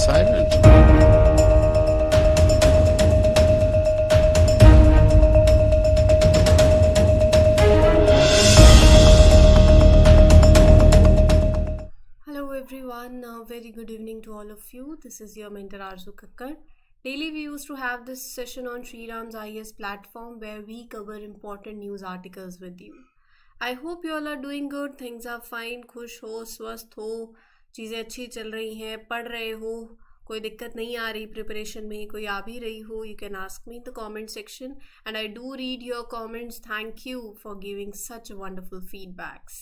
silent. Hello everyone, very good evening to all of you. This is your mentor Arzu Kakkar. Daily we used to have this session on Sri Ram's IS platform where we cover important news articles with you. I hope you all are doing good, things are fine, खुश हो, स्वस्थ हो, चीज़ें अच्छी चल रही हैं, पढ़ रहे हो, कोई दिक्कत नहीं आ रही प्रिपरेशन में, कोई आ भी रही हो, you can ask me in the comment section and I do read your comments. Thank you for giving such wonderful feedbacks.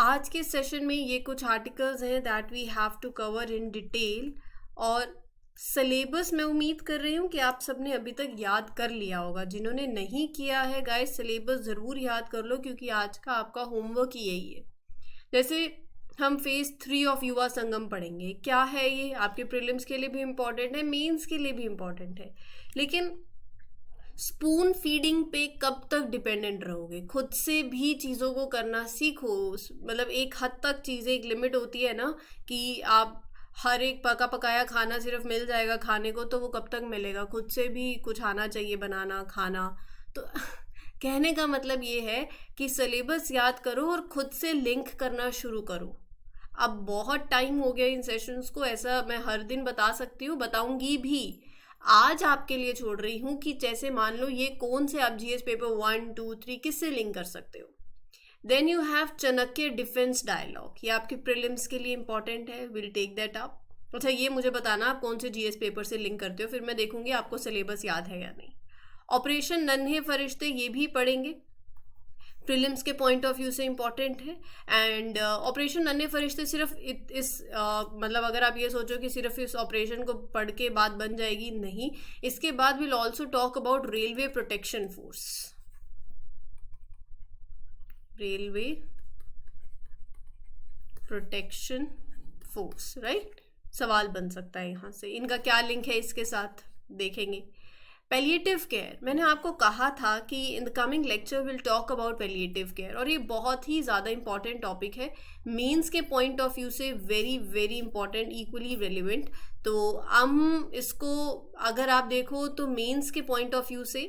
आज के सेशन में ये कुछ आर्टिकल्स हैं that we have to cover in detail और सिलेबस मैं उम्मीद कर रही हूँ कि आप सबने अभी तक याद कर लिया होगा. जिन्होंने नहीं किया है गाइस, सिलेबस ज़रूर याद कर लो क्योंकि आज का आपका होमवर्क ही यही है. जैसे हम फेज़ 3 ऑफ युवा संगम पढ़ेंगे. क्या है ये? आपके प्रीलिम्स के लिए भी इम्पॉर्टेंट है, मेंस के लिए भी इम्पॉर्टेंट है. लेकिन स्पून फीडिंग पे कब तक डिपेंडेंट रहोगे? खुद से भी चीज़ों को करना सीखो. मतलब एक हद तक चीज़ें, एक लिमिट होती है ना कि आप हर एक पका पकाया खाना सिर्फ मिल जाएगा खाने को, तो वो कब तक मिलेगा? खुद से भी कुछ आना चाहिए बनाना खाना. तो कहने का मतलब ये है कि सिलेबस याद करो और खुद से लिंक करना शुरू करो. अब बहुत टाइम हो गया इन सेशंस को, ऐसा मैं हर दिन बता सकती हूँ, बताऊंगी भी. आज आपके लिए छोड़ रही हूँ कि जैसे मान लो ये कौन से आप जीएस पेपर 1, 2, 3 किससे लिंक कर सकते हो. Then you have Chanakya defence dialogue. ये आपके प्रीलिम्स के लिए इंपॉर्टेंट है. Will take that up. अच्छा, ये मुझे बताना आप कौन से जीएस पेपर से लिंक करते हो, फिर मैं देखूंगी आपको सिलेबस याद है या नहीं. ऑपरेशन नन्हे फरिश्ते, ये भी पढ़ेंगे, प्रीलिम्स के पॉइंट ऑफ व्यू से इम्पॉर्टेंट है. एंड ऑपरेशन नन्हे फरिश्ते सिर्फ मतलब अगर आप ये सोचो कि सिर्फ इस ऑपरेशन को पढ़ के बात बन जाएगी, नहीं. इसके बाद will also talk about railway protection force. Railway protection force, right. सवाल बन सकता है यहाँ से, इनका क्या लिंक है इसके साथ, देखेंगे. पैलिएटिव केयर, मैंने आपको कहा था कि in the coming lecture will talk about palliative care और ये बहुत ही ज़्यादा इंपॉर्टेंट टॉपिक है. मेंस के पॉइंट ऑफ व्यू से very very important, equally relevant. तो हम इसको अगर आप देखो तो मेंस के पॉइंट ऑफ व्यू से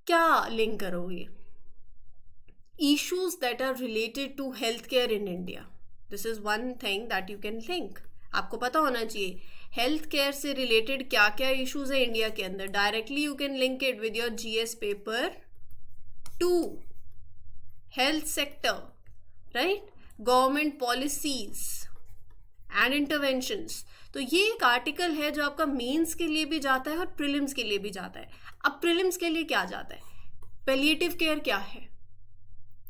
क्या लिंक करोगे? Issues that are related to health care in India, this is one thing that you can link. आपको पता होना चाहिए हेल्थ केयर से रिलेटेड क्या क्या इश्यूज है इंडिया के अंदर. Directly you can link it with your GS paper 2, health sector, right. Government policies and interventions. तो ये एक आर्टिकल है जो आपका मेंस के लिए भी जाता है और प्रीलिम्स के लिए भी जाता है. अब प्रीलिम्स के लिए क्या जाता है? पैलिएटिव केयर क्या है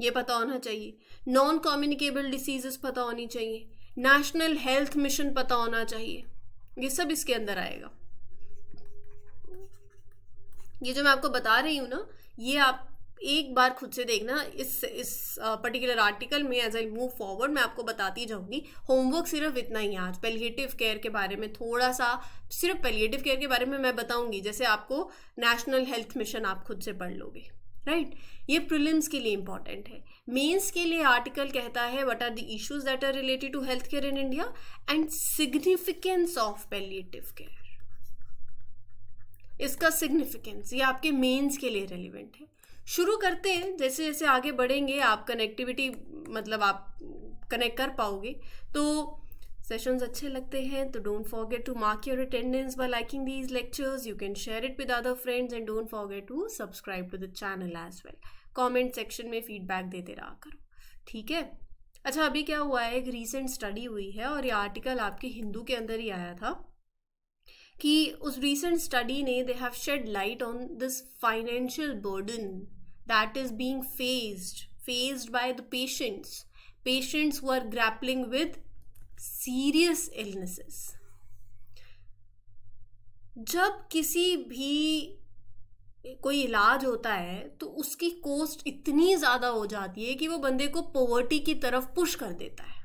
ये पता होना चाहिए. नॉन कम्युनिकेबल डिसीजेस पता होनी चाहिए. नेशनल हेल्थ मिशन पता होना चाहिए. ये सब इसके अंदर आएगा. ये जो मैं आपको बता रही हूँ ना, ये आप एक बार खुद से देखना. इस पर्टिकुलर आर्टिकल में एज आई मूव फॉरवर्ड मैं आपको बताती जाऊंगी. होमवर्क सिर्फ इतना ही आज पैलिएटिव केयर के बारे में, थोड़ा सा सिर्फ पैलिएटिव केयर के बारे में मैं बताऊंगी. जैसे आपको नेशनल हेल्थ मिशन आप खुद से पढ़ लोगे, राइट. ये प्रीलिम्स के लिए इंपॉर्टेंट है. मेंस के लिए आर्टिकल कहता है what are the issues that are related to health care in India and significance of palliative care. इसका सिग्निफिकेंस ये आपके मेंस के लिए रेलिवेंट है. शुरू करते हैं. जैसे जैसे आगे बढ़ेंगे आप कनेक्टिविटी, मतलब आप कनेक्ट कर पाओगे. तो सेशंस अच्छे लगते हैं तो don't forget to mark your attendance by liking these lectures. You can share it with other friends and don't forget to subscribe to the channel as well. Comment section में feedback देते रहा करो, ठीक है. अच्छा, अभी क्या हुआ है, एक रीसेंट स्टडी हुई है और ये आर्टिकल आपके हिंदू के अंदर ही आया था कि उस रीसेंट स्टडी ने they have shed light on this financial burden that is being faced by the patients who are grappling with serious illnesses. जब किसी भी कोई इलाज होता है तो उसकी कॉस्ट इतनी ज़्यादा हो जाती है कि वो बंदे को पॉवर्टी की तरफ पुश कर देता है.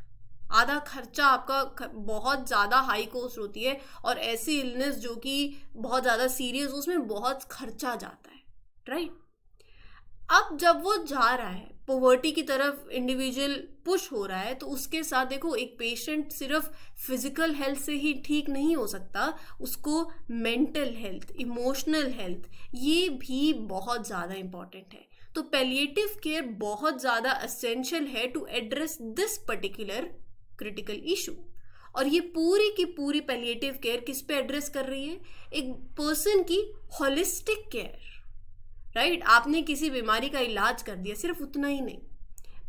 आधा खर्चा आपका बहुत ज़्यादा हाई कॉस्ट होती है और ऐसी इलनेस जो कि बहुत ज़्यादा सीरियस, उसमें बहुत खर्चा जाता है, राइट. अब जब वो जा रहा है पॉवर्टी की तरफ इंडिविजुअल पुश हो रहा है, तो उसके साथ देखो एक पेशेंट सिर्फ फिजिकल हेल्थ से ही ठीक नहीं हो सकता, उसको मेंटल हेल्थ, इमोशनल हेल्थ, ये भी बहुत ज़्यादा इम्पॉर्टेंट है। तो पैलिएटिव केयर बहुत ज़्यादा एसेंशियल है to address this particular critical issue. और ये पूरी की पूरी पैलिएटिव केयर किस पे एड्रेस कर रही है? एक पर्सन की होलिस्टिक केयर, राइट? आपने किसी बीमारी का इलाज कर दिया, सिर्फ उतना ही नहीं।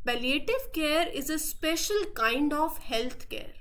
Palliative care is a special kind of health care.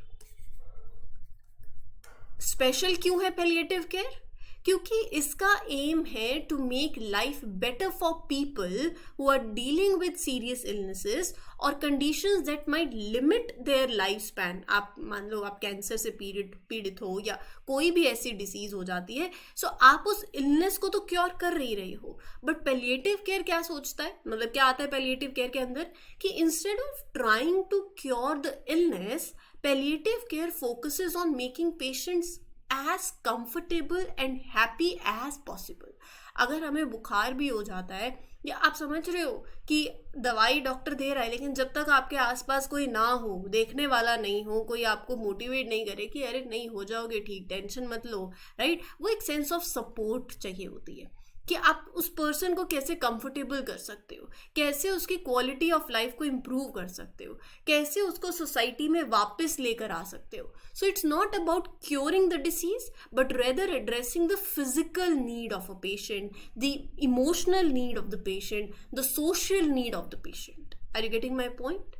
Special क्यों है पैलिएटिव केयर? क्योंकि इसका एम है to make life better for people who are dealing with serious illnesses और conditions that might limit their life span. आप मान लो आप cancer से पीड़ित हो या कोई भी ऐसी डिसीज हो जाती है, सो आप उस इलनेस को तो क्योर कर ही रहे हो, बट पैलिएटिव केयर क्या सोचता है, मतलब क्या आता है पैलिएटिव केयर के अंदर, कि instead of trying to cure the illness, palliative care focuses on making patients as comfortable and happy as possible। अगर हमें बुखार भी हो जाता है, या आप समझ रहे हो कि दवाई डॉक्टर दे रहा है, लेकिन जब तक आपके आसपास कोई ना हो, देखने वाला नहीं हो, कोई आपको मोटिवेट नहीं करे कि अरे नहीं हो जाओगे ठीक, टेंशन मत लो, राइट, वो एक सेंस ऑफ सपोर्ट चाहिए होती है कि आप उस पर्सन को कैसे कंफर्टेबल कर सकते हो, कैसे उसकी क्वालिटी ऑफ लाइफ को इम्प्रूव कर सकते हो, कैसे उसको सोसाइटी में वापस लेकर आ सकते हो। So it's not about curing the disease, but rather addressing the physical need of a patient, the emotional need of the patient, the social need of the patient. Are you getting my point?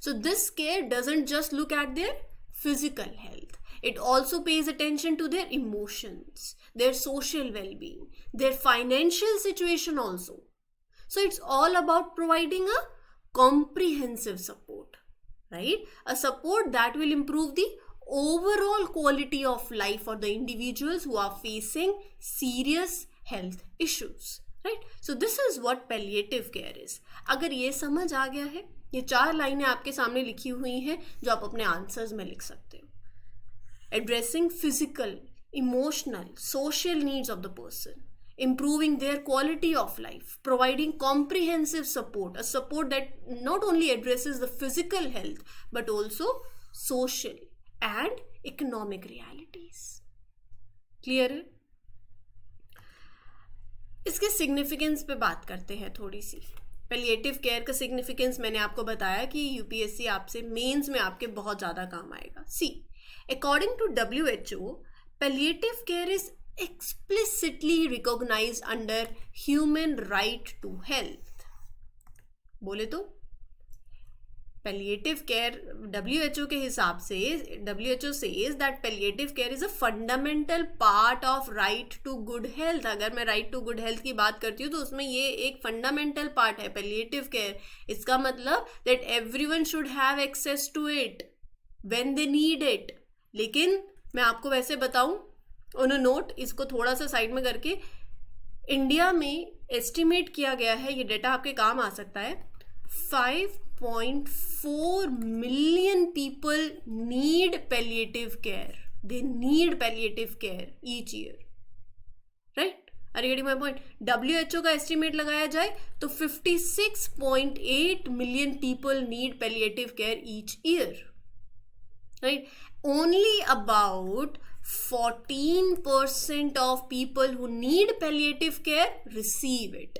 So this care doesn't just look at their physical health. It also pays attention to their emotions, their social well-being, their financial situation also. So it's all about providing a comprehensive support, right? A support that will improve the overall quality of life for the individuals who are facing serious health issues, right? So this is what palliative care is. अगर ये समझ आ गया है, ये 4 लाइनें आपके सामने लिखी हुई हैं जो आप अपने आंसर्स में लिख सकते हो। Addressing physical, emotional, social needs of the person, improving their quality of life, providing comprehensive support, a support that not only addresses the physical health but also social and economic realities. Clear है? इसके significance पे बात करते हैं थोड़ी सी। Palliative care का significance मैंने आपको बताया कि यूपीएससी आपसे मेंस में आपके बहुत ज़्यादा काम आएगा। See, according to WHO, palliative care is explicitly recognized under human right to health। बोले तो palliative care, WHO के हिसाब से, WHO says that palliative care is a fundamental part of right to good health। अगर मैं right to good health की बात करती हूँ तो उसमें ये एक fundamental part है palliative care। इसका मतलब that everyone should have access to it when they need it। लेकिन मैं आपको वैसे बताऊँ ऑन अ नोट, इसको थोड़ा सा साइड में करके, इंडिया में एस्टिमेट किया गया है, ये डेटा आपके काम आ सकता है, 5.4 million people need palliative care. They need palliative care each year, right? Are you getting my point? WHO का एस्टिमेट लगाया जाए तो 56.8 million people need palliative care each year, right? Only about 14% of people who need palliative care receive it,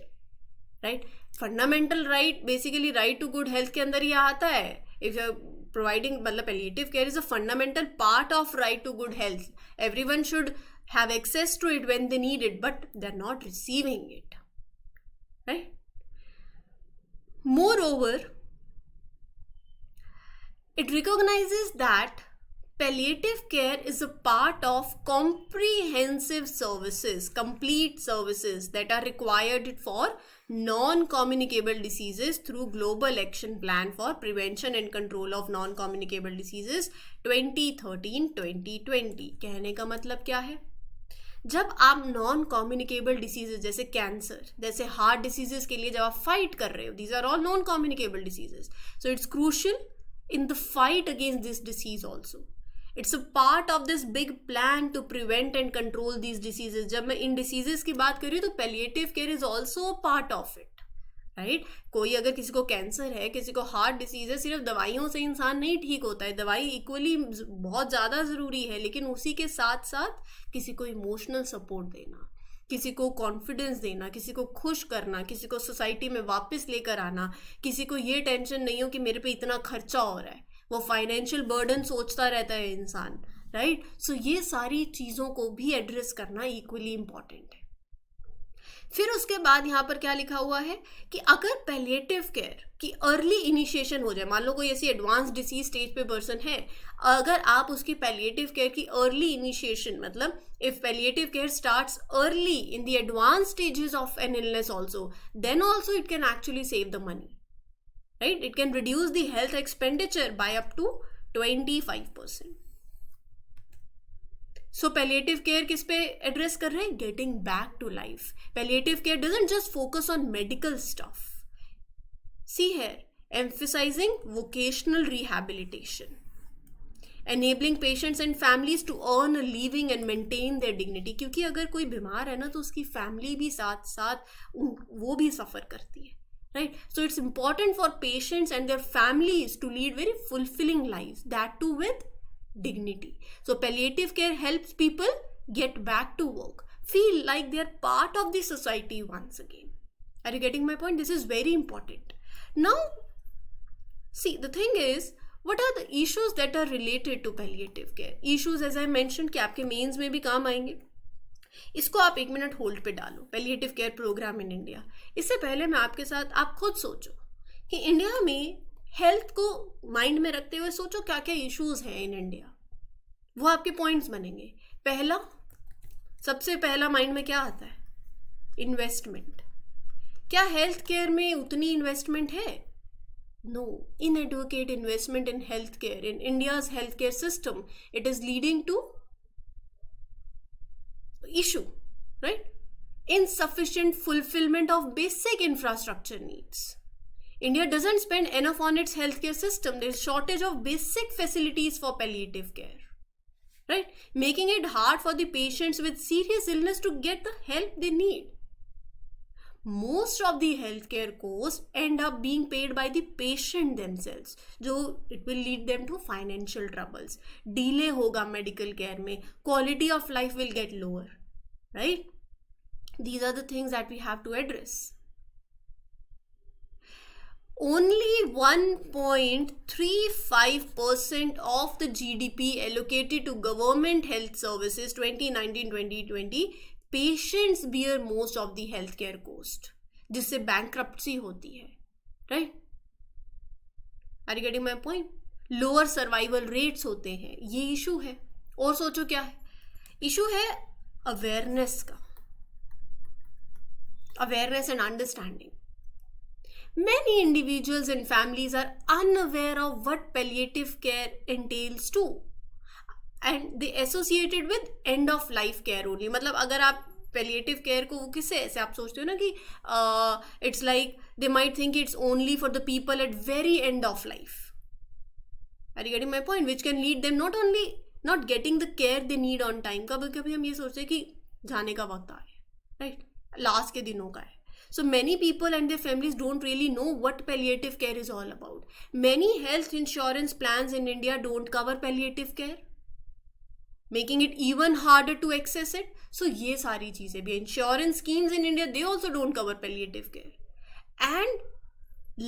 right? Fundamental right, basically right to good health के अंदर ये आता है। If you're providing, मतलब palliative care is a fundamental part of right to good health. Everyone should have access to it when they need it, but they're not receiving it, right? Moreover, it recognizes that palliative care is a part of comprehensive services, complete services that are required for non-communicable diseases through Global Action Plan for Prevention and Control of Non-Communicable Diseases 2013-2020। कहने का मतलब क्या है? जब आप non communicable diseases जैसे cancer, जैसे heart diseases के लिए जब आप फाइट कर रहे हो, these are all non communicable diseases, so it's crucial in the fight against this disease also. It's a part of this big plan to prevent and control these diseases। जब मैं इन diseases की बात कर रही हूँ तो palliative care is also a part of it, right. कोई अगर किसी को कैंसर है, किसी को हार्ट डिसीज है, सिर्फ दवाइयों से इंसान नहीं ठीक होता है, दवाई इक्वली बहुत ज़्यादा ज़रूरी है, लेकिन उसी के साथ साथ किसी को इमोशनल सपोर्ट देना, किसी को कॉन्फिडेंस देना, किसी को खुश करना, किसी को सोसाइटी में वापस लेकर आना, किसी को ये टेंशन नहीं हो कि मेरे पे इतना खर्चा हो रहा है, वो फाइनेंशियल बर्डन सोचता रहता है इंसान, राइट। सो ये सारी चीज़ों को भी एड्रेस करना इक्वली इम्पॉर्टेंट है। फिर उसके बाद यहाँ पर क्या लिखा हुआ है कि अगर पैलिएटिव केयर की अर्ली इनिशिएशन हो जाए, मान लो कोई ऐसी एडवांस डिसीज स्टेज पे पर्सन है, अगर आप उसकी पैलिएटिव केयर की अर्ली इनिशिएशन, मतलब if palliative care starts early in the advance stages of an illness also, then also it can actually save the money, right. It can reduce the health expenditure by up to 25%. So palliative care किस पे एड्रेस कर रहे हैं? Getting back to life. Palliative care doesn't just focus on medical stuff. See here, emphasizing vocational rehabilitation, enabling patients and families to earn a living and maintain their dignity. क्योंकि अगर कोई बीमार है ना तो उसकी फैमिली भी साथ साथ वो भी सफ़र करती है, right? So it's important for patients and their families to lead very fulfilling lives, that too with dignity. So palliative care helps people get back to work, feel like they are part of the society once again. Are you getting my point? This is very important. Now, see, the thing is, what are the issues that are related to palliative care? Issues, as I mentioned, कि आपके mains में भी काम आएंगे. इसको आप 1 minute hold पे डालो. Palliative care program in India. इससे पहले मैं आपके साथ, आप खुद सोचो कि इंडिया में हेल्थ को माइंड में रखते हुए सोचो क्या क्या इश्यूज हैं इन इंडिया. वो आपके पॉइंट्स बनेंगे. पहला, सबसे पहला माइंड में क्या आता है? इन्वेस्टमेंट. क्या हेल्थ केयर में उतनी इन्वेस्टमेंट है? No. Inadequate investment in healthcare, in India's healthcare system, it is leading to issue, right? Insufficient fulfillment of basic infrastructure needs. India doesn't spend enough on its healthcare system. There is shortage of basic facilities for palliative care, right? Making it hard for the patients with serious illness to get the help they need. Most of the healthcare costs end up being paid by the patient themselves, जो it will lead them to financial troubles. Delay होगा medical care में, quality of life will get lower, right? These are the things that we have to address. Only 1.35% of the GDP allocated to government health services 2019-2020, patients bear most of the health care cost, जिससे bankruptcy होती है, right? Are you getting my point? Lower survival rates होते हैं, ये issue है. और सोचो क्या है इशू? है अवेयरनेस का, awareness and understanding. Many individuals and families are unaware of what palliative care entails too. And they associated with end of life care only. मतलब अगर आप palliative care को किससे ऐसे आप सोचते हो ना कि it's like they might think it's only for the people at very end of life. Are you getting my point? Which can lead them not getting the care they need on time. कभी कभी हम ये सोचते हैं कि जाने का वक्त आ गया, right? लास्ट के दिनों का है. So many people and their families don't really know what palliative care is all about. Many health insurance plans in India don't cover palliative care, making it even harder to access it. So ये सारी चीज़ें भी, insurance schemes in India, they also don't cover palliative care. And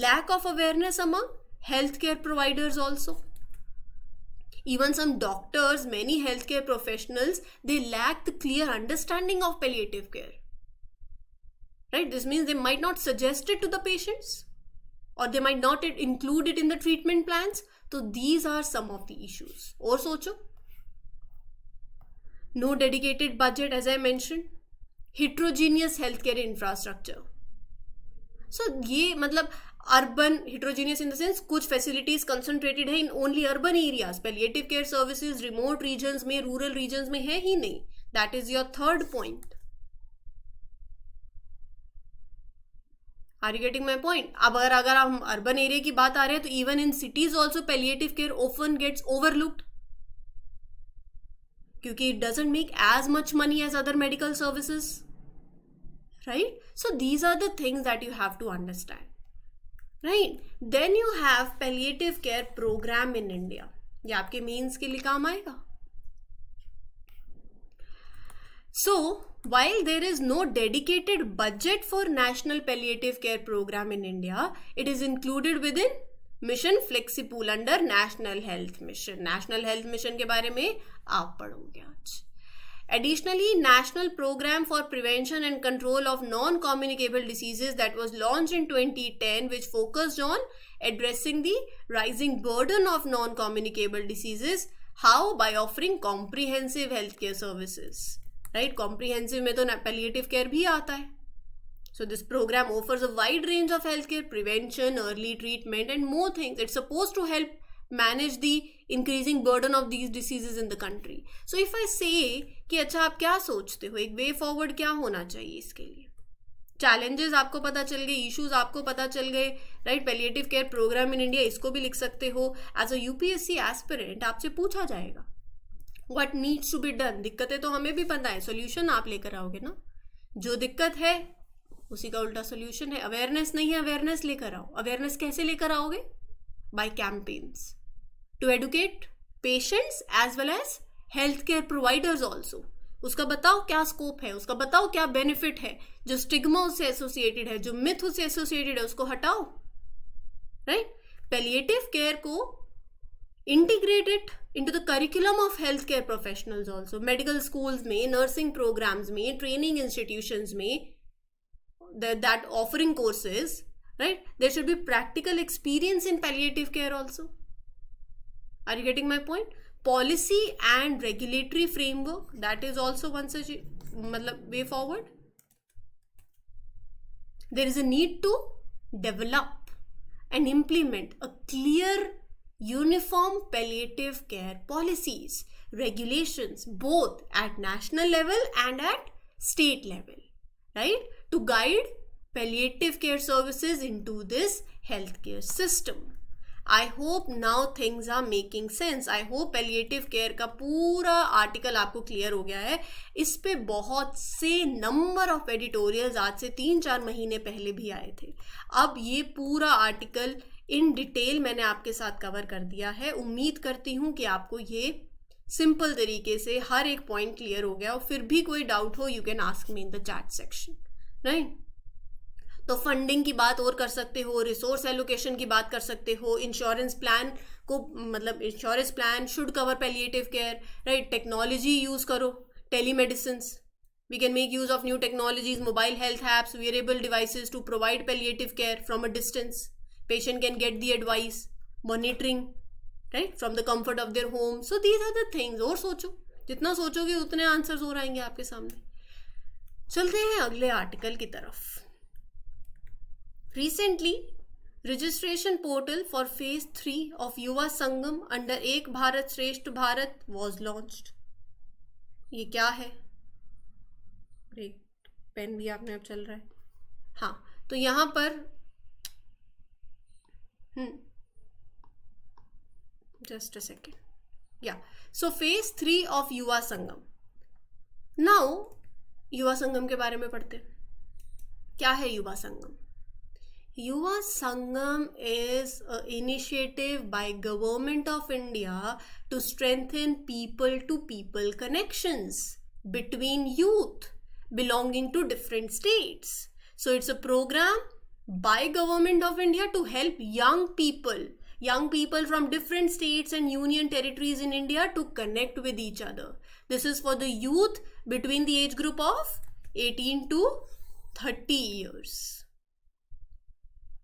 lack of awareness among healthcare providers also. Even some doctors, many healthcare professionals, they lack the clear understanding of palliative care. Right? This means they might not suggest it to the patients, or they might not include it in the treatment plans. So these are some of the issues. और सोचो, no dedicated budget, as I mentioned, heterogeneous healthcare infrastructure. So ये मतलब urban heterogeneous in the sense कुछ facilities concentrated है in only urban areas. Palliative care services remote regions में, rural regions में है ही नहीं. That is your third point. Are you getting my point? अब अगर हम अर्बन एरिया की बात आ रहे हैं तो even in cities also palliative care often gets overlooked, क्योंकि it doesn't make as much money as other medical services, right? So these are the things that you have to understand, right? Then you have palliative care program in India. ये आपके mains के लिए काम आएगा. So while there is no dedicated budget for national palliative care program in India, it is included within mission flexipool under national health mission. National health mission के बारे में आप पढ़ोगे आज. Additionally national program for prevention and control of non communicable diseases that was launched in 2010 which focused on addressing the rising burden of non communicable diseases. How? By offering comprehensive healthcare services, right? Comprehensive में तो palliative care भी आता है. So this program offers a wide range of healthcare, prevention, early treatment and more things. It's supposed to help manage the increasing burden of these diseases in the country. So if I say कि अच्छा आप क्या सोचते हो, एक way forward क्या होना चाहिए इसके लिए? चैलेंजेस आपको पता चल गए, इश्यूज आपको पता चल गए, right? Palliative care program in India, इसको भी लिख सकते हो. एज अ यूपीएससी एस्पिरेंट आपसे पूछा जाएगा what needs to be done. दिक्कतें तो हमें भी पता है, सोल्यूशन आप लेकर आओगे ना. जो दिक्कत है उसी का उल्टा सोल्यूशन है. अवेयरनेस नहीं है, अवेयरनेस लेकर आओ. अवेयरनेस कैसे लेकर आओगे? By campaigns to educate patients as well as health care providers also. उसका बताओ क्या स्कोप है, उसका बताओ क्या बेनिफिट है. जो स्टिग्मा उससे एसोसिएटेड है, जो मिथ उससे एसोसिएटेड है, उसको हटाओ, राइट? पैलिएटिव केयर को integrated into the curriculum of healthcare professionals also. Medical schools में, nursing programs में, training institutions में, that offering courses, right? There should be practical experience in palliative care also. Are you getting my point? Policy and regulatory framework, that is also one such way forward. There is a need to develop and implement a clear uniform palliative care policies, regulations, both at national level and at state level, right? To guide palliative care services into this healthcare system. I hope now things are making sense. I hope palliative care का पूरा article आपको clear हो गया है. इस पे बहुत से नंबर ऑफ एडिटोरियल्स आज से 3-4 महीने पहले भी आए थे. अब ये पूरा आर्टिकल इन डिटेल मैंने आपके साथ कवर कर दिया है. उम्मीद करती हूँ कि आपको ये सिंपल तरीके से हर एक पॉइंट क्लियर हो गया. और फिर भी कोई डाउट हो, you can ask me in the chat section, right? तो फंडिंग की बात और कर सकते हो, रिसोर्स एलोकेशन की बात कर सकते हो, इंश्योरेंस प्लान को मतलब insurance plan should cover palliative care, right? Technology use करो, telemedicine. We can make use of new technologies, mobile health apps, wearable devices to provide palliative care from a distance. Patient can get the advice, monitoring, right, from the comfort of their home. So these are the things. और सोचो, जितना सोचोगे उतने answers और आएंगे आपके सामने. चलते हैं अगले आर्टिकल की तरफ. Recently, registration portal for phase 3 of Yuva Sangam under एक भारत श्रेष्ठ भारत was launched. ये क्या है? ब्रेक पेन भी आपने अब चल रहा है. हाँ, तो यहाँ पर just a second. Yeah, so phase 3 of Yuva Sangam. Now Yuva Sangam के बारे में पढ़ते हैं. क्या है Yuva Sangam? Yuva Sangam is an initiative by Government of India to strengthen people to people connections between youth belonging to different states. So it's a program by Government of India to help young people from different states and union territories in India to connect with each other. This is for the youth between the age group of 18 to 30 years.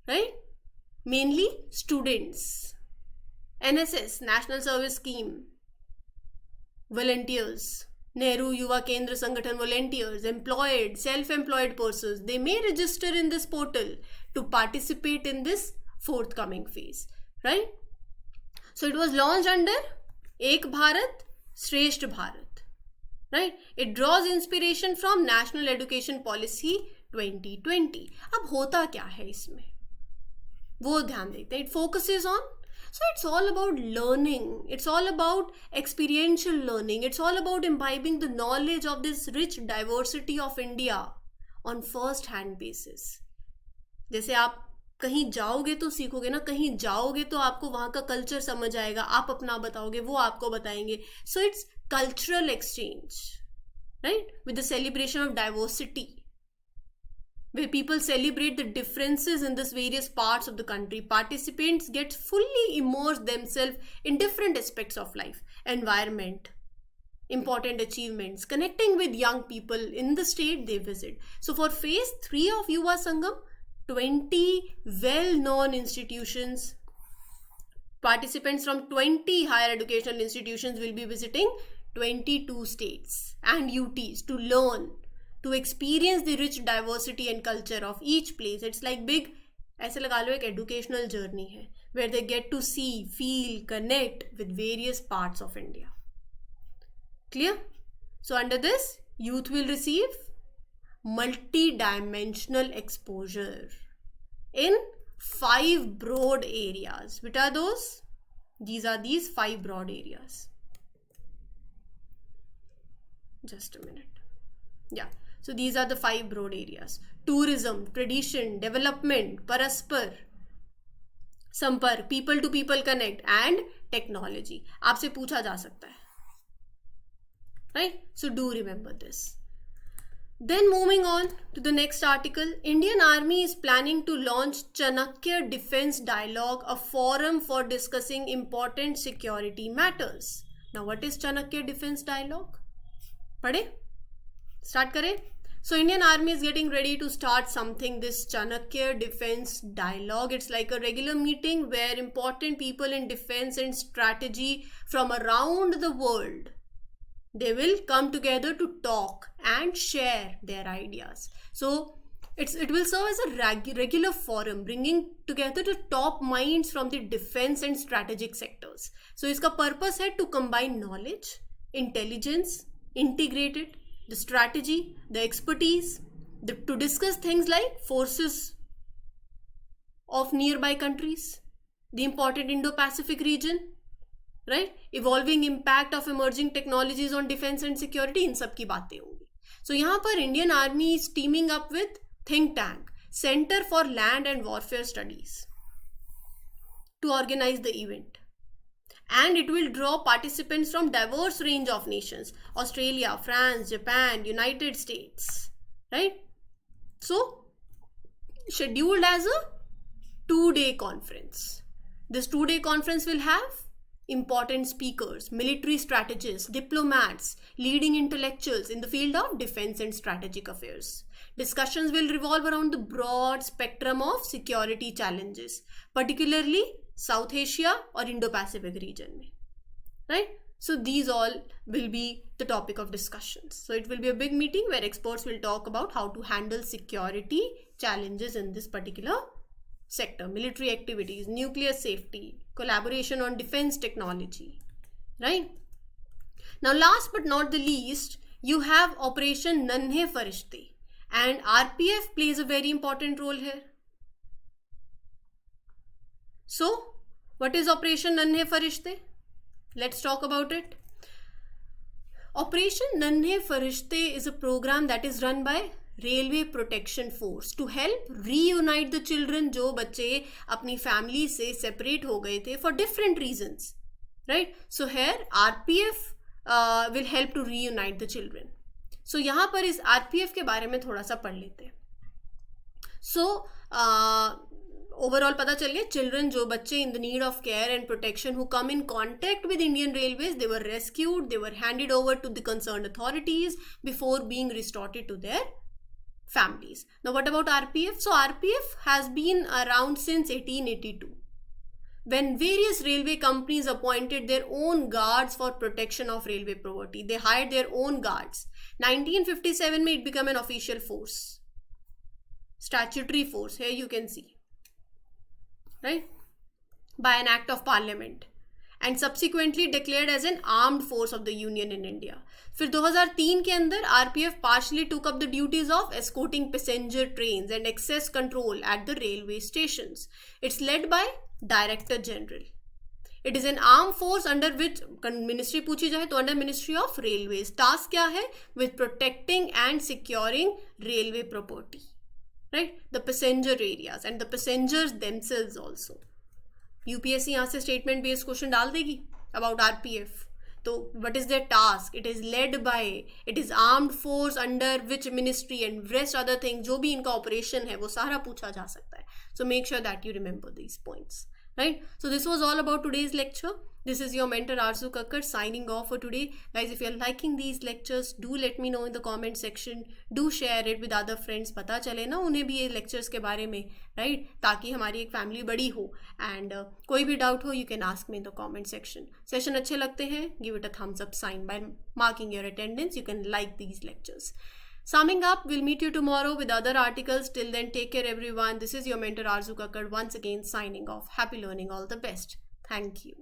Right? Mainly students. NSS, National Service Scheme. Volunteers. Nehru Yuva Kendra Sangathan volunteers, employed, self-employed persons, they may register in this portal to participate in this forthcoming phase, right? So it was launched under Ek Bharat, Shresht Bharat, right? It draws inspiration from National Education Policy 2020. अब होता क्या है इसमें? वो ध्यान देते हैं. It focuses on, so it's all about learning. It's all about experiential learning. It's all about imbibing the knowledge of this rich diversity of India on first hand basis. जैसे आप कहीं जाओगे तो सीखोगे ना, कहीं जाओगे तो आपको वहाँ का कल्चर समझ आएगा, आप अपना बताओगे, वो आपको बताएंगे. So it's cultural exchange, right? With the celebration of diversity, where people celebrate the differences in these various parts of the country. Participants get fully immerse themselves in different aspects of life, environment, important achievements, connecting with young people in the state they visit. So for phase 3 of Yuva Sangam, 20 well-known institutions, participants from 20 higher educational institutions will be visiting 22 states and UTs to learn, to experience the rich diversity and culture of each place. It's like big, ऐसे लगा लो एक educational journey है, where they get to see, feel, connect with various parts of India. Clear? So under this, youth will receive multi-dimensional exposure in 5 broad areas. What are those? These are these 5 broad areas. Just a minute. Yeah. So these are the 5 broad areas. Tourism, tradition, development, paraspar, sampark, people to people connect, and technology. आपसे पूछा जा सकता है. Right? So do remember this. Then moving on to the next article, Indian Army is planning to launch Chanakya Defense Dialogue, a forum for discussing important security matters. Now what is Chanakya Defense Dialogue? पढ़े? Start करें? So Indian Army is getting ready to start something, this Chanakya Defense Dialogue. It's like a regular meeting where important people in defense and strategy from around the world, they will come together to talk and share their ideas. So it will serve as a regular forum, bringing together the top minds from the defense and strategic sectors. So its purpose है to combine knowledge, intelligence, integrate it, the strategy, the expertise, to discuss things like forces of nearby countries, the important Indo-Pacific region, right? Evolving impact of emerging technologies on defense and security, इन सब की बातें होंगी. So यहाँ पर Indian Army is teaming up with think tank, Center for Land and Warfare Studies, to organize the event. And it will draw participants from diverse range of nations, Australia, France, Japan, United States, right? So scheduled as a 2-day conference. This 2-day conference will have important speakers, military strategists, diplomats, leading intellectuals in the field of defense and strategic affairs. Discussions will revolve around the broad spectrum of security challenges, particularly South Asia or Indo-Pacific region, right? So these all will be the topic of discussions. So it will be a big meeting where experts will talk about how to handle security challenges in this particular sector, military activities, nuclear safety, collaboration on defense technology, right? Now last but not the least, you have Operation Nanhe Farishte, and RPF plays a very important role here. So what is Operation Nanhe Farishte? Let's talk about it. Operation Nanhe Farishte is a program that is run by Railway Protection Force to help reunite the children जो बच्चे अपनी family से separate हो गए थे for different reasons, right? So here RPF will help to reunite the children. So यहाँ पर इस RPF के बारे में थोड़ा सा पढ़ लेते हैं. So overall पता चल गया, children जो बच्चे in the need of care and protection who come in contact with Indian Railways, they were rescued, they were handed over to the concerned authorities before being restored to their families. Now what about RPF? So RPF has been around since 1882, when various railway companies appointed their own guards for protection of railway property. They hired their own guards. 1957 में it became an official force, statutory force. Here you can see, right, by an act of parliament, and subsequently declared as an armed force of the Union in India. फिर 2003 के अंदर RPF partially took up the duties of escorting passenger trains and access control at the railway stations. It's led by Director General. It is an arm force under which ministry पूछी जाए तो under ministry of railways. Task क्या है? With protecting and securing railway property, right, the passenger areas and the passengers themselves also. UPSC यहाँ से statement based question डाल देगी about RPF. तो what is there task? It is led by, it is armed force under which ministry and rest other thing. जो भी इनका operation है वो सारा पूछा जा सकता है. So make sure that you remember these points, right? So this was all about today's lecture. This is your mentor Arzu Kakkar signing off for today. Guys, if you're liking these lectures, do let me know in the comment section. Do share it with other friends. पता चले ना उन्हें भी ये lectures के बारे में, right? ताकि हमारी एक family बड़ी हो. And कोई भी doubt हो, you can ask me in the comment section. Session अच्छे लगते हैं, give it a thumbs up sign by marking your attendance. You can like these lectures. Summing up, we'll meet you tomorrow with other articles. Till then, take care everyone. This is your mentor Arzu Kakkar once again signing off. Happy learning, all the best. Thank you.